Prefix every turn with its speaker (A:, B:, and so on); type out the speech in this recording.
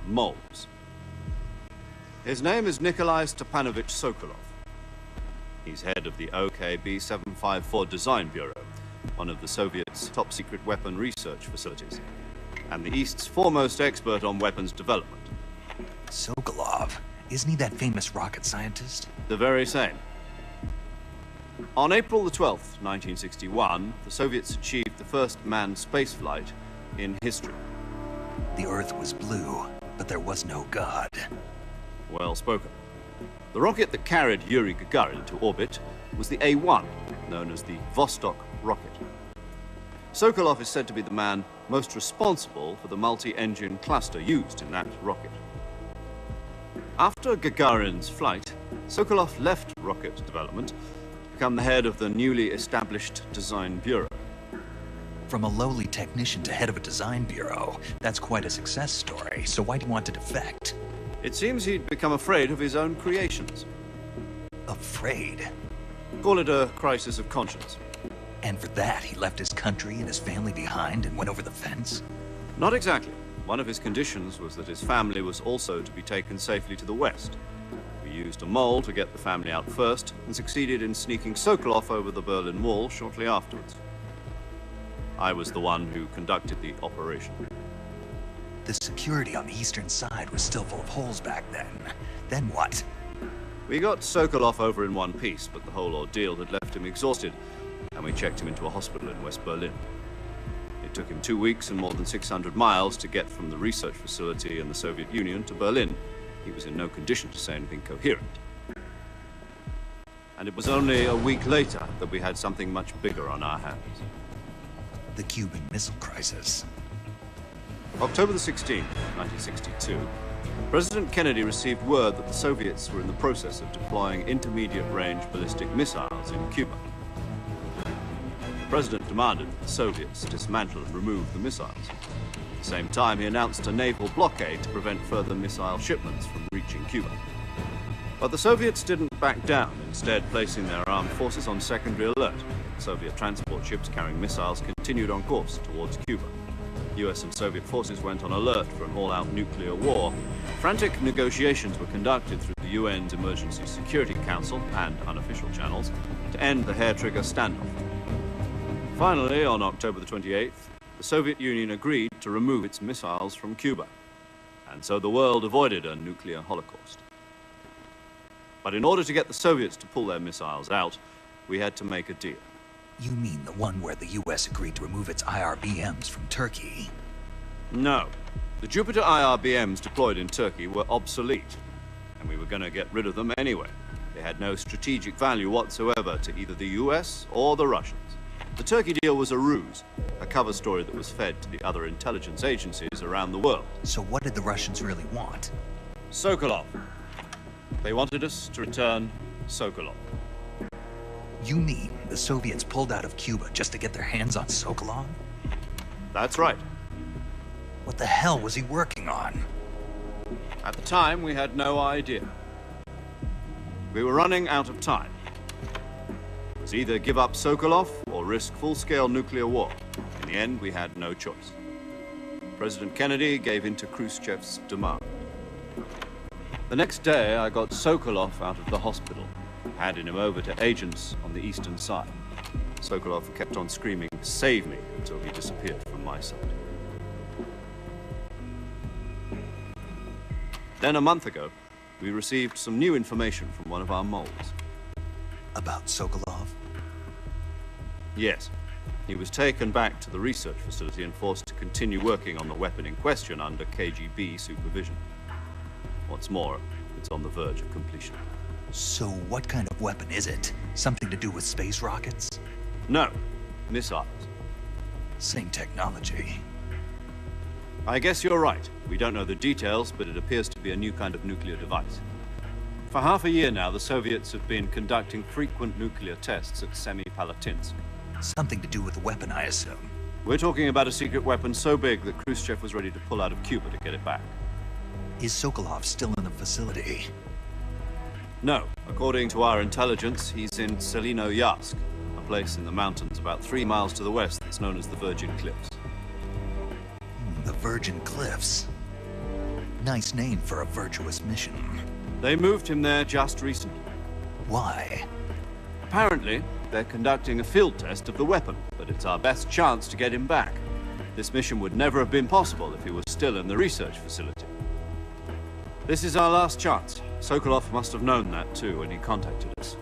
A: moles. His name is Nikolai Stepanovich Sokolov. He's head of the OKB-754 Design Bureau, one of the Soviets' top-secret weapon research facilities, and the East's foremost expert on weapons development.
B: Sokolov? Isn't he that famous rocket scientist?
A: The very same. On April the 12th, 1961, the Soviets achieved the first manned spaceflight in history.
B: The Earth was blue, but there was no God.
A: Well spoken. The rocket that carried Yuri Gagarin to orbit was the A-1, known as the Vostok rocket. Sokolov is said to be the man most responsible for the multi-engine cluster used in that rocket. After Gagarin's flight, Sokolov left rocket development to become the head of the newly established Design Bureau.
B: From a lowly technician to head of a design bureau, that's quite a success story, so why do you want to defect?
A: It seems he'd become afraid of his own creations.
B: Afraid?
A: Call it a crisis of conscience.
B: And for that, he left his country and his family behind and went over the fence?
A: Not exactly. One of his conditions was that his family was also to be taken safely to the west. We used a mole to get the family out first and succeeded in sneaking Sokolov over the Berlin Wall shortly afterwards. I was the one who conducted the operation.
B: The security on the eastern side was still full of holes back then. Then what?
A: We got Sokolov over in one piece, but the whole ordeal had left him exhausted, and we checked him into a hospital in West Berlin. It took him 2 weeks and more than 600 miles to get from the research facility in the Soviet Union to Berlin. He was in no condition to say anything coherent. And it was only a week later that we had something much bigger on our hands.
B: The Cuban Missile Crisis.
A: October the 16th, 1962, President Kennedy received word that the Soviets were in the process of deploying intermediate-range ballistic missiles in Cuba. The President demanded that the Soviets dismantle and remove the missiles. At the same time, he announced a naval blockade to prevent further missile shipments from reaching Cuba. But the Soviets didn't back down, instead placing their armed forces on secondary alert. Soviet transport ships carrying missiles continued on course towards Cuba. US and Soviet forces went on alert for an all-out nuclear war. Frantic negotiations were conducted through the UN's Emergency Security Council and unofficial channels to end the hair-trigger standoff. Finally, on October the 28th, the Soviet Union agreed to remove its missiles from Cuba. And so the world avoided a nuclear holocaust. But in order to get the Soviets to pull their missiles out, we had to make a deal.
B: You mean the one where the US agreed to remove its IRBMs from Turkey?
A: No. The Jupiter IRBMs deployed in Turkey were obsolete, and we were going to get rid of them anyway. They had no strategic value whatsoever to either the US or the Russians. The Turkey deal was a ruse, a cover story that was fed to the other intelligence agencies around the world.
B: So what did the Russians really want?
A: Sokolov. They wanted us to return Sokolov.
B: You mean the Soviets pulled out of Cuba just to get their hands on Sokolov?
A: That's right.
B: What the hell was he working on?
A: At the time, we had no idea. We were running out of time. It was either give up Sokolov or risk full-scale nuclear war. In the end, we had no choice. President Kennedy gave in to Khrushchev's demand. The next day, I got Sokolov out of the hospital, handed him over to agents on the eastern side. Sokolov kept on screaming, "Save me," until he disappeared from my sight. Then a month ago, we received some new information from one of our moles.
B: About Sokolov?
A: Yes. He was taken back to the research facility and forced to continue working on the weapon in question under KGB supervision. What's more, it's on the verge of completion.
B: So what kind of weapon is it? Something to do with space rockets?
A: No. Missiles.
B: Same technology.
A: I guess you're right. We don't know the details, but it appears to be a new kind of nuclear device. For half a year now, the Soviets have been conducting frequent nuclear tests at Semipalatinsk.
B: Something to do with the weapon, I assume.
A: We're talking about a secret weapon so big that Khrushchev was ready to pull out of Cuba to get it back.
B: Is Sokolov still in the facility?
A: No. According to our intelligence, he's in Selino-Yarsk, a place in the mountains about 3 miles to the west that's known as the Virgin Cliffs.
B: The Virgin Cliffs? Nice name for a virtuous mission.
A: They moved him there just recently.
B: Why?
A: Apparently, they're conducting a field test of the weapon, but it's our best chance to get him back. This mission would never have been possible if he was still in the research facility. This is our last chance. Sokolov must have known that too when he contacted us.